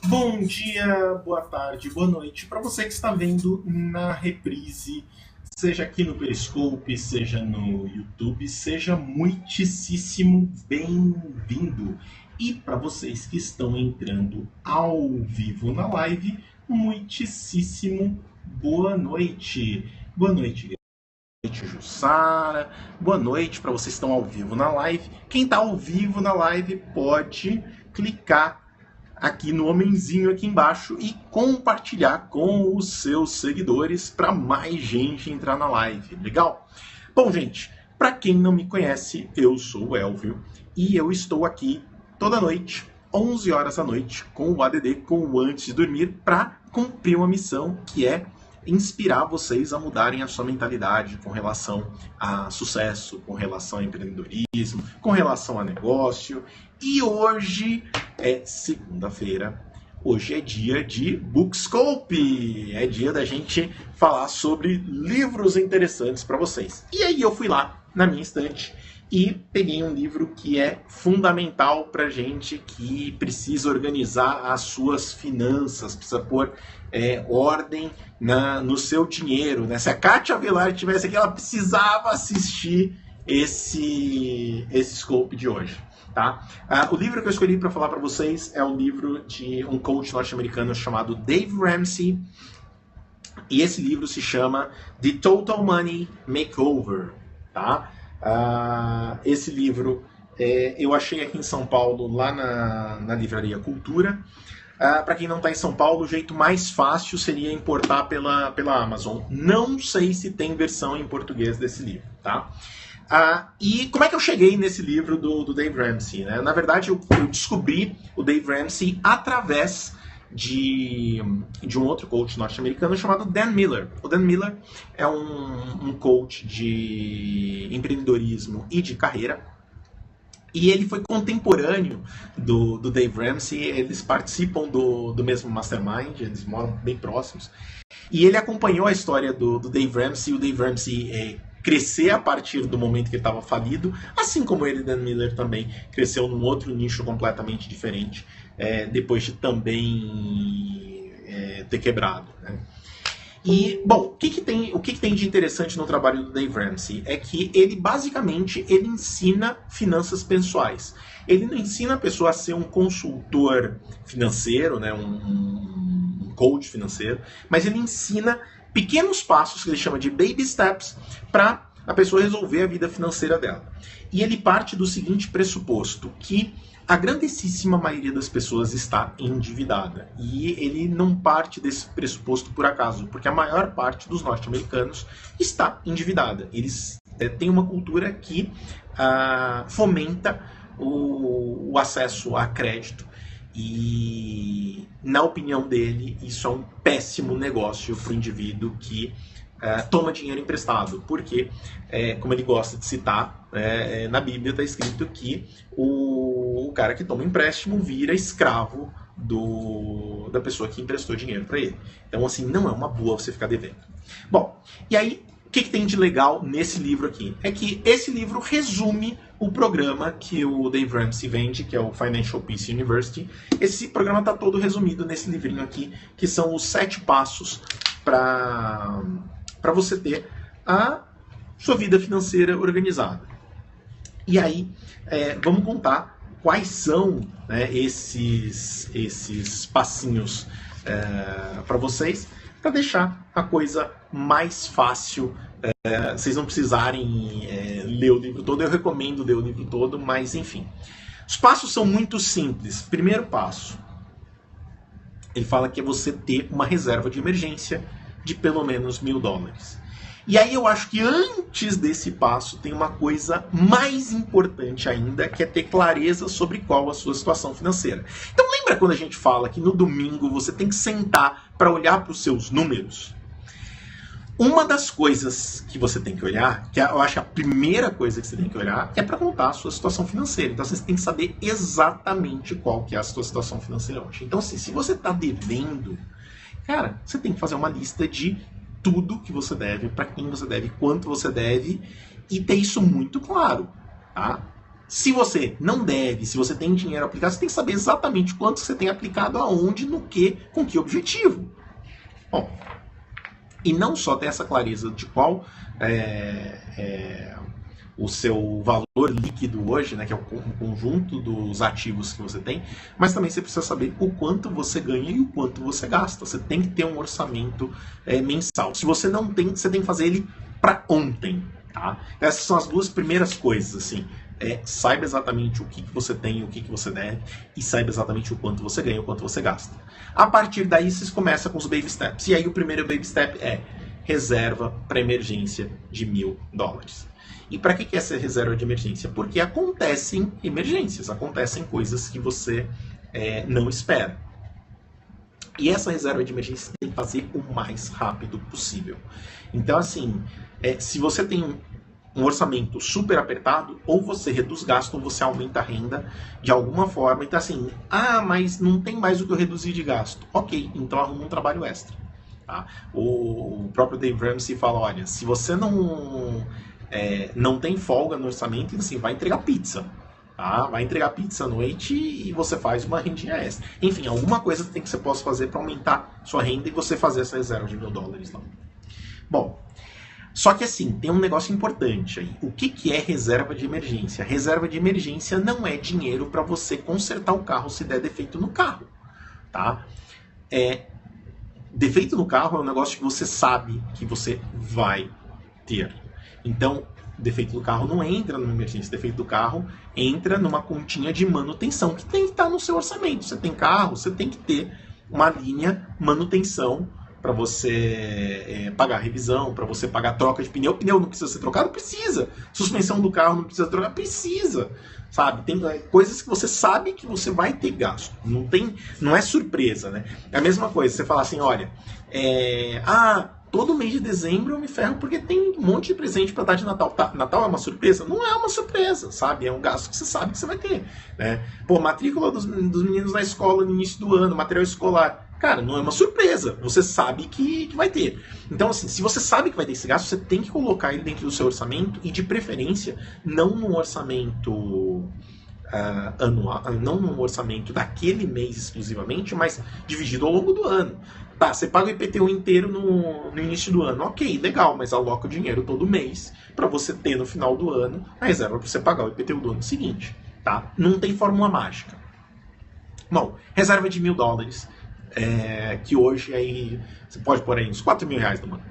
Bom dia, boa tarde, boa noite para você que está vendo na reprise, seja aqui no Periscope, seja no YouTube, seja muitíssimo bem-vindo. E para vocês que estão entrando ao vivo na live, muitíssimo boa noite. Boa noite, Jussara. Boa noite para vocês que estão ao vivo na live. Quem está ao vivo na live pode clicar aqui no homenzinho aqui embaixo e compartilhar com os seus seguidores para mais gente entrar na live. Legal? Bom, gente, para quem não me conhece, eu sou o Elvio e eu estou aqui toda noite, 11 horas da noite, com o ADD, com o Antes de Dormir, para cumprir uma missão que é inspirar vocês a mudarem a sua mentalidade com relação a sucesso, com relação a empreendedorismo, com relação a negócio. E hoje é segunda-feira, hoje é dia de Bookscope, é dia da gente falar sobre livros interessantes para vocês. E aí eu fui lá na minha estante e peguei um livro que é fundamental para gente que precisa organizar as suas finanças, precisa pôr ordem no seu dinheiro. Né? Se a Kátia Velar estivesse aqui, ela precisava assistir esse scope de hoje. Tá? O livro que eu escolhi para falar para vocês é o livro de um coach norte-americano chamado Dave Ramsey. E esse livro se chama The Total Money Makeover. Tá? Esse livro eu achei aqui em São Paulo, lá na Livraria Cultura. Para quem não está em São Paulo, o jeito mais fácil seria importar pela Amazon. Não sei se tem versão em português desse livro. Tá? E como é que eu cheguei nesse livro do Dave Ramsey? Né? Na verdade, eu descobri o Dave Ramsey através de um outro coach norte-americano chamado Dan Miller. O Dan Miller é um coach de empreendedorismo e de carreira. E ele foi contemporâneo do Dave Ramsey, eles participam do mesmo mastermind, eles moram bem próximos. E ele acompanhou a história do Dave Ramsey, o Dave Ramsey crescer a partir do momento que ele estava falido, assim como ele, Dan Miller, também cresceu num outro nicho completamente diferente, depois de também ter quebrado. Né? E, bom, o que tem de interessante no trabalho do Dave Ramsey? É que ele, basicamente, ele ensina finanças pessoais. Ele não ensina a pessoa a ser um consultor financeiro, né, um coach financeiro, mas ele ensina pequenos passos, que ele chama de baby steps, para a pessoa resolver a vida financeira dela. E ele parte do seguinte pressuposto, que a grandíssima maioria das pessoas está endividada. E ele não parte desse pressuposto por acaso, porque a maior parte dos norte-americanos está endividada. Eles têm uma cultura que fomenta o acesso a crédito. E, na opinião dele, isso é um péssimo negócio para o indivíduo que toma dinheiro emprestado. Porque, como ele gosta de citar, na Bíblia está escrito que o cara que toma empréstimo vira escravo da pessoa que emprestou dinheiro para ele. Então, assim, não é uma boa você ficar devendo. Bom, e aí, o que tem de legal nesse livro aqui? É que esse livro resume o programa que o Dave Ramsey vende, que é o Financial Peace University. Esse programa está todo resumido nesse livrinho aqui, que são os 7 passos para você ter a sua vida financeira organizada. E aí, vamos contar quais são, né, esses passinhos para vocês, para deixar a coisa mais fácil, vocês não precisarem ler o livro todo. Eu recomendo ler o livro todo, mas enfim. Os passos são muito simples. Primeiro passo, ele fala que é você ter uma reserva de emergência de pelo menos $1.000. E aí eu acho que antes desse passo tem uma coisa mais importante ainda, que é ter clareza sobre qual a sua situação financeira. Então lembra quando a gente fala que no domingo você tem que sentar para olhar para os seus números? Uma das coisas que você tem que olhar, que eu acho que a primeira coisa que você tem que olhar, é para contar a sua situação financeira. Então você tem que saber exatamente qual que é a sua situação financeira hoje. Então assim, se você está devendo, cara, você tem que fazer uma lista de tudo que você deve, para quem você deve, quanto você deve, e ter isso muito claro, tá? Se você não deve, se você tem dinheiro aplicado, você tem que saber exatamente quanto você tem aplicado aonde, no que, com que objetivo. Bom, e não só ter essa clareza de qual o seu valor líquido hoje, né, que é o conjunto dos ativos que você tem, mas também você precisa saber o quanto você ganha e o quanto você gasta. Você tem que ter um orçamento mensal. Se você não tem, você tem que fazer ele para ontem. Tá? Essas são as duas primeiras coisas, assim. Saiba exatamente o que você tem e o que você deve, e saiba exatamente o quanto você ganha e o quanto você gasta. A partir daí, vocês começam com os baby steps. E aí, o primeiro baby step é reserva para emergência de $1.000. E para que é essa reserva de emergência? Porque acontecem emergências, acontecem coisas que você não espera. E essa reserva de emergência tem que fazer o mais rápido possível. Então, assim, se você tem um orçamento super apertado, ou você reduz gasto, ou você aumenta a renda de alguma forma. Então, assim, mas não tem mais o que eu reduzir de gasto. Ok, então arruma um trabalho extra. Tá? O próprio Dave Ramsey fala, olha, se você não tem folga no orçamento, assim, vai entregar pizza. Tá? Vai entregar pizza à noite e você faz uma rendinha extra. Enfim, alguma coisa tem que você possa fazer para aumentar sua renda e você fazer essa reserva de $1.000 lá. Bom, só que assim, tem um negócio importante aí. O que é reserva de emergência? Reserva de emergência não é dinheiro para você consertar o carro se der defeito no carro. Tá? Defeito no carro é um negócio que você sabe que você vai ter. Então, defeito do carro não entra numa emergência. Defeito do carro entra numa continha de manutenção que tem que estar no seu orçamento. Você tem carro, você tem que ter uma linha manutenção para você pagar revisão, para você pagar troca de pneu. O pneu não precisa ser trocado? Precisa. Suspensão do carro não precisa trocar? Precisa. Sabe? Tem coisas que você sabe que você vai ter gasto. Não é surpresa, né? É a mesma coisa. Você fala assim, olha, todo mês de dezembro eu me ferro porque tem um monte de presente para dar de Natal. Tá, Natal é uma surpresa? Não é uma surpresa, sabe? É um gasto que você sabe que você vai ter, né? Pô, matrícula dos meninos na escola no início do ano, material escolar. Cara, não é uma surpresa. Você sabe que vai ter. Então, assim, se você sabe que vai ter esse gasto, você tem que colocar ele dentro do seu orçamento e, de preferência, não num orçamento anual, não num orçamento daquele mês exclusivamente, mas dividido ao longo do ano. Tá, você paga o IPTU inteiro no início do ano. Ok, legal, mas aloca o dinheiro todo mês para você ter no final do ano a reserva para você pagar o IPTU do ano seguinte. Tá? Não tem fórmula mágica. Bom, reserva de $1.000. Que hoje aí você pode pôr aí uns R$4.000 no ano.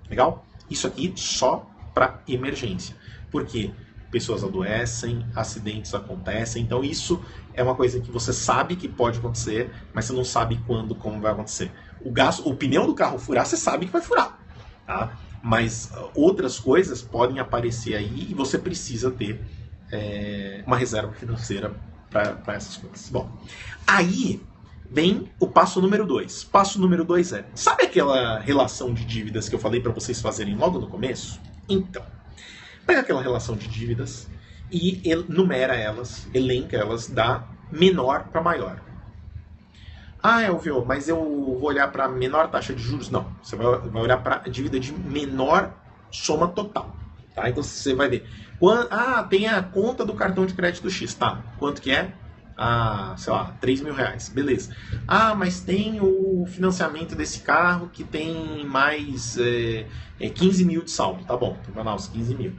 Legal? Isso aqui só para emergência. Porque pessoas adoecem, acidentes acontecem, então isso é uma coisa que você sabe que pode acontecer, mas você não sabe quando, como vai acontecer. O pneu do carro furar, você sabe que vai furar. Tá? Mas outras coisas podem aparecer aí e você precisa ter uma reserva financeira para essas coisas. Bom, aí vem o passo número 2. Passo número 2 sabe aquela relação de dívidas que eu falei para vocês fazerem logo no começo? Então, pega aquela relação de dívidas e numera elas, elenca elas da menor para maior. Elvio, mas eu vou olhar para a menor taxa de juros? Não, você vai olhar para a dívida de menor soma total. Tá? Então você vai ver. Tem a conta do cartão de crédito X. Tá, quanto que é? Sei lá, R$3.000. Beleza. Mas tem o financiamento desse carro que tem mais 15 mil de saldo. Tá bom, então vai lá os 15 mil.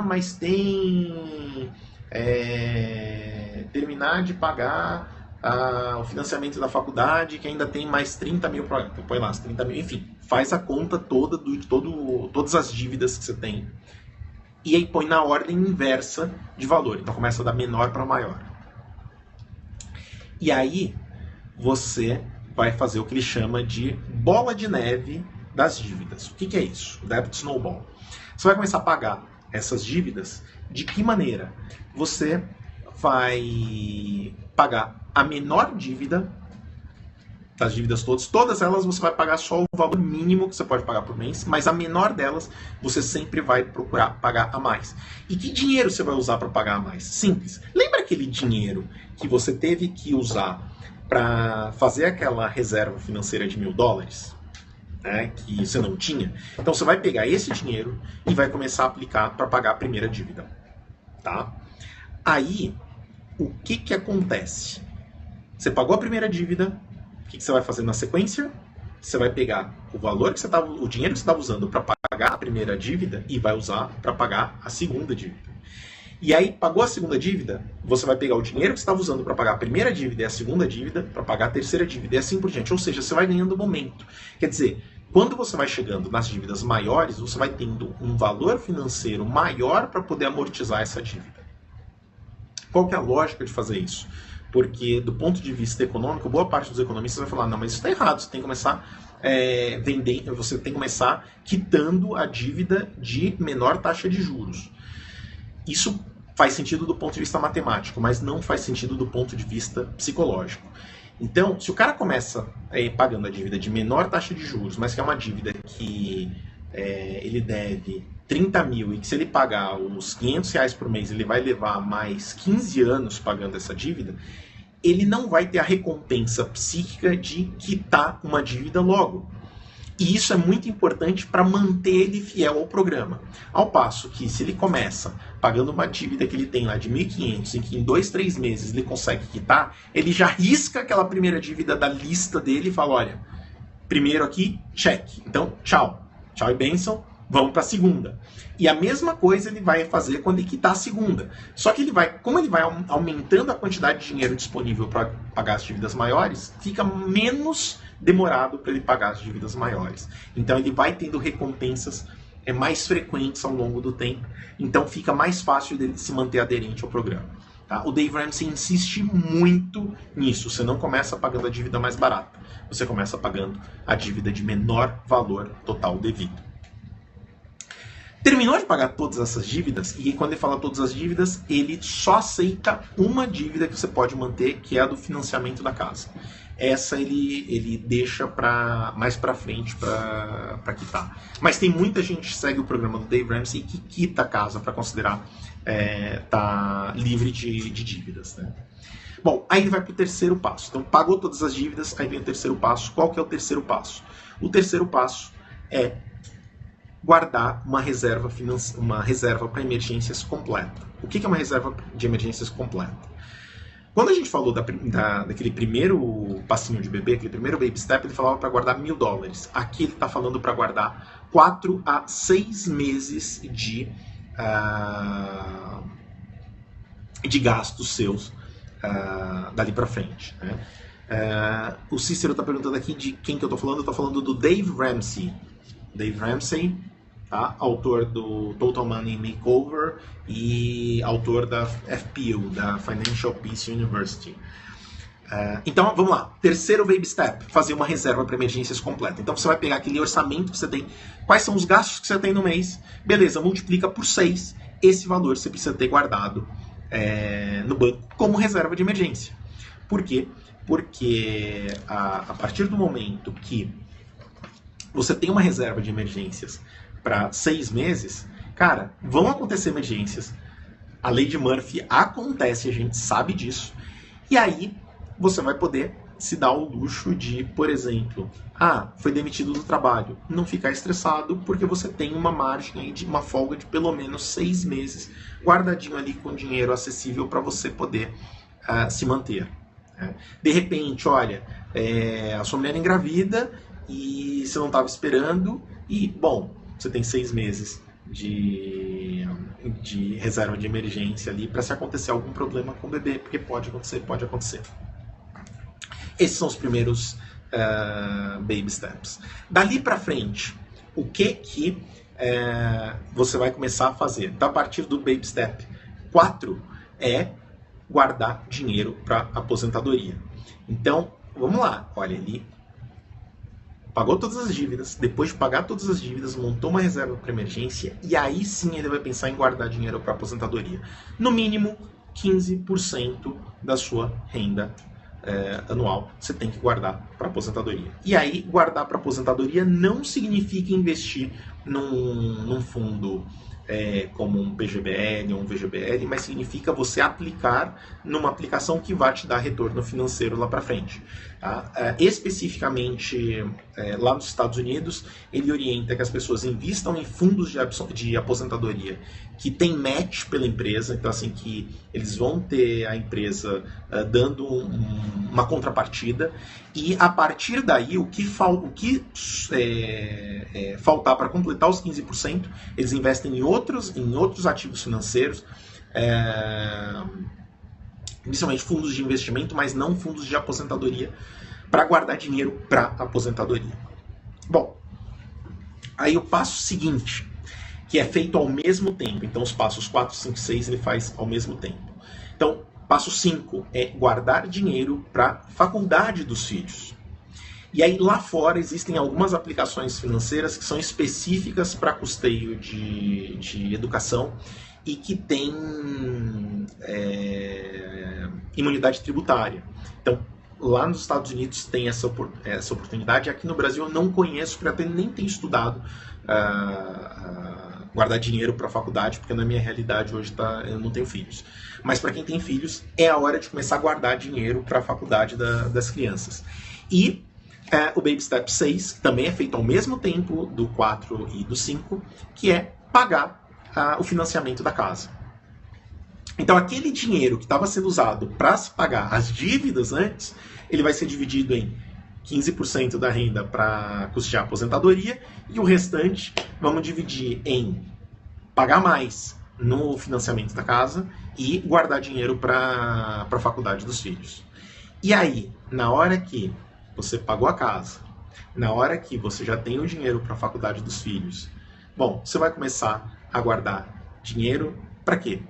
Mas tem terminar de pagar o financiamento da faculdade que ainda tem mais 30 mil. Põe lá os 30 mil. Enfim, faz a conta toda todas as dívidas que você tem. E aí põe na ordem inversa de valor. Então começa da menor para maior. E aí você vai fazer o que ele chama de bola de neve das dívidas. O que é isso? O Debt Snowball. Você vai começar a pagar essas dívidas de que maneira? Você vai pagar a menor dívida das dívidas todas elas você vai pagar só o valor mínimo que você pode pagar por mês, mas a menor delas você sempre vai procurar pagar a mais. E que dinheiro você vai usar para pagar a mais? Simples. Lembra aquele dinheiro que você teve que usar para fazer aquela reserva financeira de $1.000? Que você não tinha? Então você vai pegar esse dinheiro e vai começar a aplicar para pagar a primeira dívida. Tá? Aí, o que acontece? Você pagou a primeira dívida, o que você vai fazer na sequência? Você vai pegar o valor que o dinheiro que você estava usando para pagar a primeira dívida e vai usar para pagar a segunda dívida. E aí, pagou a segunda dívida, você vai pegar o dinheiro que você estava usando para pagar a primeira dívida e a segunda dívida para pagar a terceira dívida e assim por diante. Ou seja, você vai ganhando momento. Quer dizer, quando você vai chegando nas dívidas maiores, você vai tendo um valor financeiro maior para poder amortizar essa dívida. Qual que é a lógica de fazer isso? Porque, do ponto de vista econômico, boa parte dos economistas vai falar, não, mas isso está errado, você tem que começar você tem que começar quitando a dívida de menor taxa de juros. Isso faz sentido do ponto de vista matemático, mas não faz sentido do ponto de vista psicológico. Então, se o cara começa pagando a dívida de menor taxa de juros, mas que é uma dívida que ele deve 30 mil e que se ele pagar os 500 reais por mês, ele vai levar mais 15 anos pagando essa dívida, ele não vai ter a recompensa psíquica de quitar uma dívida logo. E isso é muito importante para manter ele fiel ao programa. Ao passo que, se ele começa pagando uma dívida que ele tem lá de 1.500, em que em 2, 3 meses ele consegue quitar, ele já risca aquela primeira dívida da lista dele e fala, olha, primeiro aqui, check. Então, tchau. Tchau e bênção, vamos para a segunda. E a mesma coisa ele vai fazer quando ele quitar a segunda. Só que como ele vai aumentando a quantidade de dinheiro disponível para pagar as dívidas maiores, fica menos demorado para ele pagar as dívidas maiores. Então ele vai tendo recompensas mais frequentes ao longo do tempo. Então fica mais fácil dele se manter aderente ao programa. Tá? O Dave Ramsey insiste muito nisso. Você não começa pagando a dívida mais barata. Você começa pagando a dívida de menor valor total devido. Terminou de pagar todas essas dívidas, e quando ele fala todas as dívidas, ele só aceita uma dívida que você pode manter, que é a do financiamento da casa. Essa ele deixa mais para frente para quitar. Mas tem muita gente que segue o programa do Dave Ramsey que quita a casa para considerar tá livre de dívidas. Né? Bom, aí ele vai para o terceiro passo. Então, pagou todas as dívidas, aí vem o terceiro passo. Qual que é o terceiro passo? O terceiro passo é guardar uma reserva para emergências completa. O que é uma reserva de emergências completa? Quando a gente falou daquele primeiro passinho de bebê, aquele primeiro baby step, ele falava para guardar $1.000. Aqui ele está falando para guardar 4 a 6 meses de gastos seus dali para frente. Né? O Cícero está perguntando aqui de quem que eu estou falando. Eu estou falando do Dave Ramsey. Dave Ramsey, tá? Autor do Total Money Makeover e autor da FPU, da Financial Peace University. Então, vamos lá. Terceiro baby step, fazer uma reserva para emergências completa. Então, você vai pegar aquele orçamento que você tem, quais são os gastos que você tem no mês, beleza, multiplica por 6, esse valor você precisa ter guardado no banco como reserva de emergência. Por quê? Porque a partir do momento que você tem uma reserva de emergências para 6 meses, cara, vão acontecer emergências. A lei de Murphy acontece, a gente sabe disso. E aí você vai poder se dar o luxo de, por exemplo, foi demitido do trabalho. Não ficar estressado porque você tem uma margem aí de uma folga de pelo menos 6 meses guardadinho ali com dinheiro acessível para você poder se manter. De repente, olha, a sua mulher engravida e você não estava esperando, e, bom, você tem 6 meses de reserva de emergência ali para se acontecer algum problema com o bebê, porque pode acontecer. Esses são os primeiros baby steps. Dali para frente, o que você vai começar a fazer? A partir do baby step 4 é guardar dinheiro para aposentadoria. Então, vamos lá, olha, ele pagou todas as dívidas, depois de pagar todas as dívidas, montou uma reserva para emergência e aí sim ele vai pensar em guardar dinheiro para aposentadoria. No mínimo, 15% da sua renda anual você tem que guardar para aposentadoria. E aí, guardar para aposentadoria não significa investir num fundo como um PGBL ou um VGBL, mas significa você aplicar numa aplicação que vai te dar retorno financeiro lá para frente. Tá? Especificamente lá nos Estados Unidos, ele orienta que as pessoas invistam em fundos de aposentadoria que tem match pela empresa, então assim que eles vão ter a empresa dando uma contrapartida, e a partir daí o que faltar para completar os 15%, eles investem em outros ativos financeiros, principalmente fundos de investimento, mas não fundos de aposentadoria, para guardar dinheiro para aposentadoria. Bom, aí o passo seguinte, que é feito ao mesmo tempo. Então, os passos 4, 5, 6 ele faz ao mesmo tempo. Então, passo 5 é guardar dinheiro para a faculdade dos filhos. E aí, lá fora, existem algumas aplicações financeiras que são específicas para custeio de educação e que têm imunidade tributária. Então, lá nos Estados Unidos tem essa oportunidade. Aqui no Brasil eu não conheço, porque até nem tenho estudado guardar dinheiro para a faculdade, porque na minha realidade hoje eu não tenho filhos. Mas para quem tem filhos, é a hora de começar a guardar dinheiro para a faculdade das crianças. E o Baby Step 6 também é feito ao mesmo tempo do 4 e do 5, que é pagar o financiamento da casa. Então aquele dinheiro que estava sendo usado para se pagar as dívidas antes, ele vai ser dividido em 15% da renda para custear a aposentadoria e o restante vamos dividir em pagar mais no financiamento da casa e guardar dinheiro para a faculdade dos filhos. E aí, na hora que você pagou a casa, na hora que você já tem o dinheiro para a faculdade dos filhos, bom, você vai começar a guardar dinheiro para quê?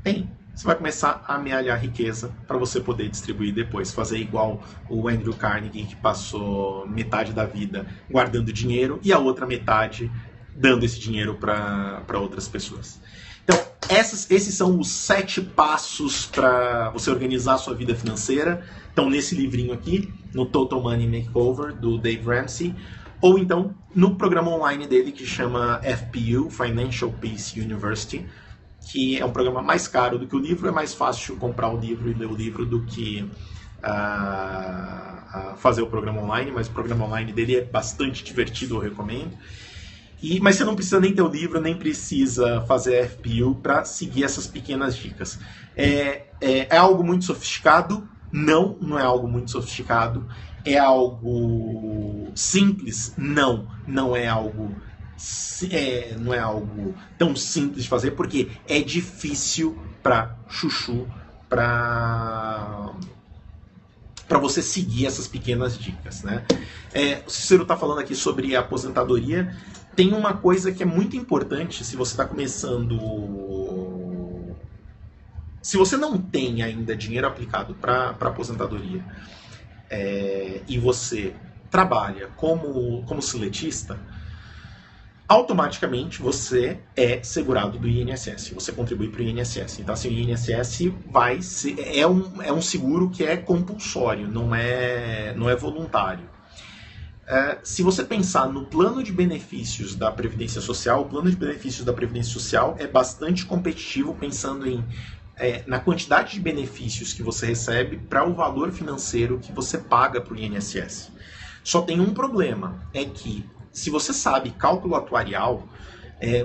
Bem, você vai começar a amealhar riqueza para você poder distribuir depois, fazer igual o Andrew Carnegie, que passou metade da vida guardando dinheiro e a outra metade dando esse dinheiro para outras pessoas. Então, esses são os 7 passos para você organizar a sua vida financeira. Então, nesse livrinho aqui, no Total Money Makeover, do Dave Ramsey, ou então no programa online dele que chama FPU, Financial Peace University, que é um programa mais caro do que o livro. É mais fácil comprar o livro e ler o livro do que fazer o programa online, mas o programa online dele é bastante divertido, eu recomendo. Mas você não precisa nem ter o livro, nem precisa fazer FPU para seguir essas pequenas dicas. É algo muito sofisticado? Não é algo muito sofisticado. É algo simples? Não é algo tão simples de fazer, porque é difícil para chuchu, para você seguir essas pequenas dicas, né? O Cícero está falando aqui sobre a aposentadoria. Tem uma coisa que é muito importante se você está começando. Se você não tem ainda dinheiro aplicado para aposentadoria e você trabalha como seletista, automaticamente você é segurado do INSS, você contribui para o INSS. Então, assim, o INSS é um seguro que é compulsório, não é voluntário. Se você pensar no plano de benefícios da Previdência Social, o plano de benefícios da Previdência Social é bastante competitivo, pensando na quantidade de benefícios que você recebe para o valor financeiro que você paga para o INSS. Só tem um problema, é que se você sabe cálculo atuarial,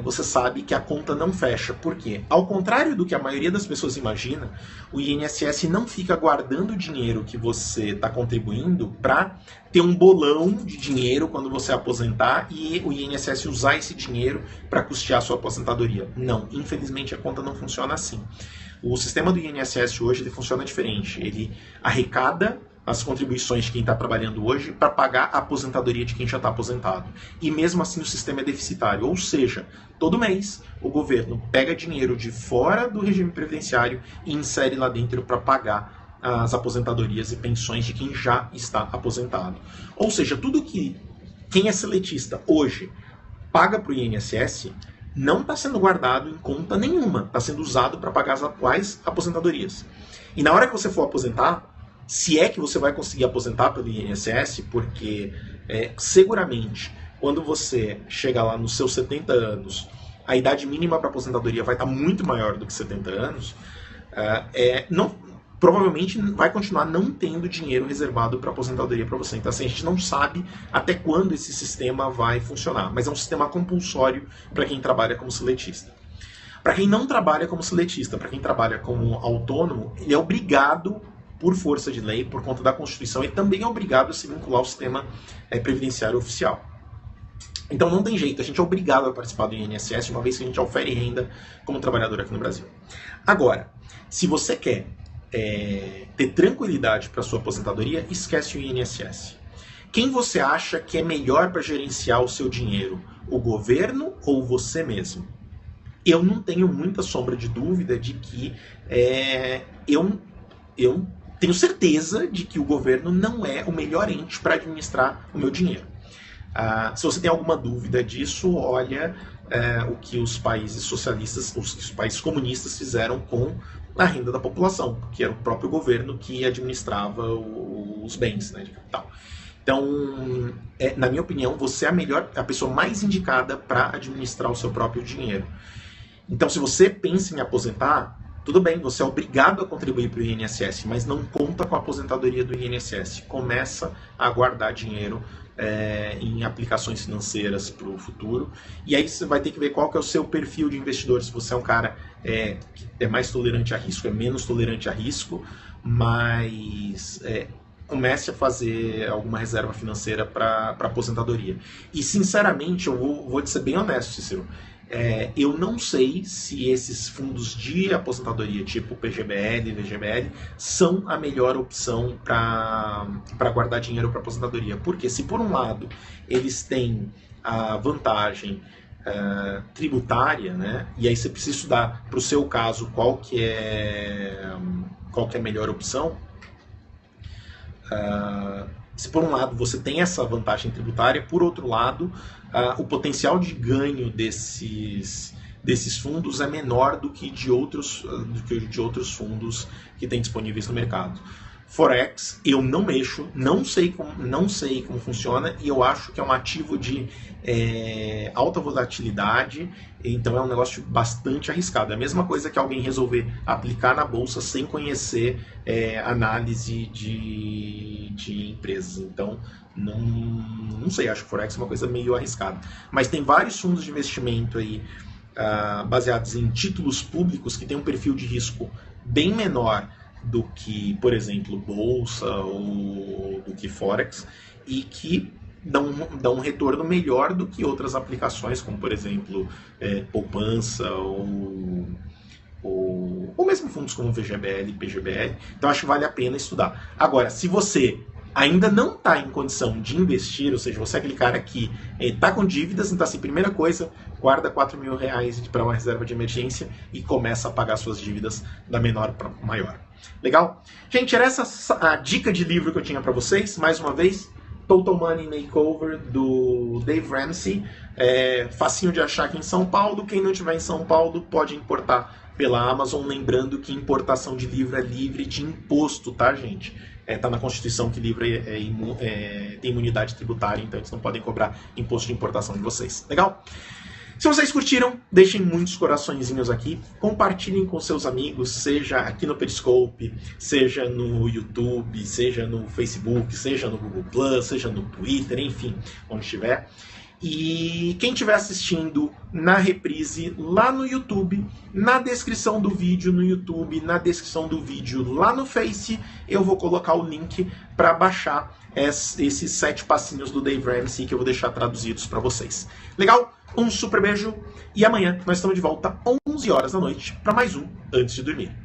você sabe que a conta não fecha. Por quê? Ao contrário do que a maioria das pessoas imagina, o INSS não fica guardando o dinheiro que você está contribuindo para ter um bolão de dinheiro quando você aposentar e o INSS usar esse dinheiro para custear a sua aposentadoria. Não, infelizmente a conta não funciona assim. O sistema do INSS hoje ele funciona diferente. Ele arrecada as contribuições de quem está trabalhando hoje para pagar a aposentadoria de quem já está aposentado. E mesmo assim o sistema é deficitário, ou seja, todo mês o governo pega dinheiro de fora do regime previdenciário e insere lá dentro para pagar as aposentadorias e pensões de quem já está aposentado. Ou seja, tudo que quem é seletista hoje paga para o INSS não está sendo guardado em conta nenhuma, está sendo usado para pagar as atuais aposentadorias. E na hora que você for aposentar, se é que você vai conseguir aposentar pelo INSS, porque seguramente quando você chega lá nos seus 70 anos, a idade mínima para aposentadoria vai estar muito maior do que 70 anos, provavelmente vai continuar não tendo dinheiro reservado para aposentadoria para você. Então, assim, a gente não sabe até quando esse sistema vai funcionar, mas é um sistema compulsório para quem trabalha como seletista. Para quem não trabalha como seletista, para quem trabalha como autônomo, ele é obrigado, por força de lei, por conta da Constituição, ele também é obrigado a se vincular ao sistema previdenciário oficial. Então não tem jeito, a gente é obrigado a participar do INSS, uma vez que a gente ofere renda como trabalhador aqui no Brasil. Agora, se você quer ter tranquilidade para sua aposentadoria, esquece o INSS. Quem você acha que é melhor para gerenciar o seu dinheiro? O governo ou você mesmo? Eu não tenho muita sombra de dúvida de que eu tenho certeza de que o governo não é o melhor ente para administrar o meu dinheiro. Se você tem alguma dúvida disso, olha o que os países socialistas, os países comunistas fizeram com a renda da população, que era o próprio governo que administrava os bens, né, de capital. Então, na minha opinião, você é a pessoa mais indicada para administrar o seu próprio dinheiro. Então, se você pensa em aposentar, tudo bem, você é obrigado a contribuir para o INSS, mas não conta com a aposentadoria do INSS. Começa a guardar dinheiro em aplicações financeiras para o futuro. E aí você vai ter que ver qual que é o seu perfil de investidor. Se você é um cara que é mais tolerante a risco, é menos tolerante a risco, mas comece a fazer alguma reserva financeira para aposentadoria. E, sinceramente, eu vou te ser bem honesto, Cícero, eu não sei se esses fundos de aposentadoria, tipo PGBL e VGBL, são a melhor opção para guardar dinheiro para aposentadoria. Porque se, por um lado, eles têm a vantagem tributária, né, e aí você precisa estudar, para o seu caso, qual que é a melhor opção. Se por um lado você tem essa vantagem tributária, por outro lado, o potencial de ganho desses fundos é menor do que de outros fundos que tem disponíveis no mercado. Forex, eu não mexo, não sei como funciona, e eu acho que é um ativo de alta volatilidade, então é um negócio bastante arriscado. É a mesma coisa que alguém resolver aplicar na bolsa sem conhecer análise de empresas. Então, não sei, acho que Forex é uma coisa meio arriscada. Mas tem vários fundos de investimento aí baseados em títulos públicos que têm um perfil de risco bem menor do que, por exemplo, bolsa ou do que Forex, e que dão um retorno melhor do que outras aplicações, como, por exemplo, poupança ou mesmo fundos como VGBL e PGBL. Então, acho que vale a pena estudar. Agora, se você ainda não está em condição de investir, ou seja, você é aquele cara que está com dívidas, então, assim, primeira coisa, guarda R$4.000 para uma reserva de emergência e começa a pagar suas dívidas da menor para maior. Legal? Gente, era essa a dica de livro que eu tinha para vocês. Mais uma vez, Total Money Makeover, do Dave Ramsey. Facinho de achar aqui em São Paulo. Quem não estiver em São Paulo pode importar pela Amazon. Lembrando que importação de livro é livre de imposto, tá, gente? Tá na Constituição que livro tem imunidade tributária, então eles não podem cobrar imposto de importação de vocês. Legal? Se vocês curtiram, deixem muitos coraçõezinhos aqui, compartilhem com seus amigos, seja aqui no Periscope, seja no YouTube, seja no Facebook, seja no Google+, seja no Twitter, enfim, onde estiver. E quem estiver assistindo na reprise lá no YouTube, na descrição do vídeo no YouTube, na descrição do vídeo lá no Face, eu vou colocar o link para baixar esses 7 passinhos do Dave Ramsey que eu vou deixar traduzidos para vocês. Legal? Um super beijo e amanhã nós estamos de volta às 11 horas da noite para mais um Antes de Dormir.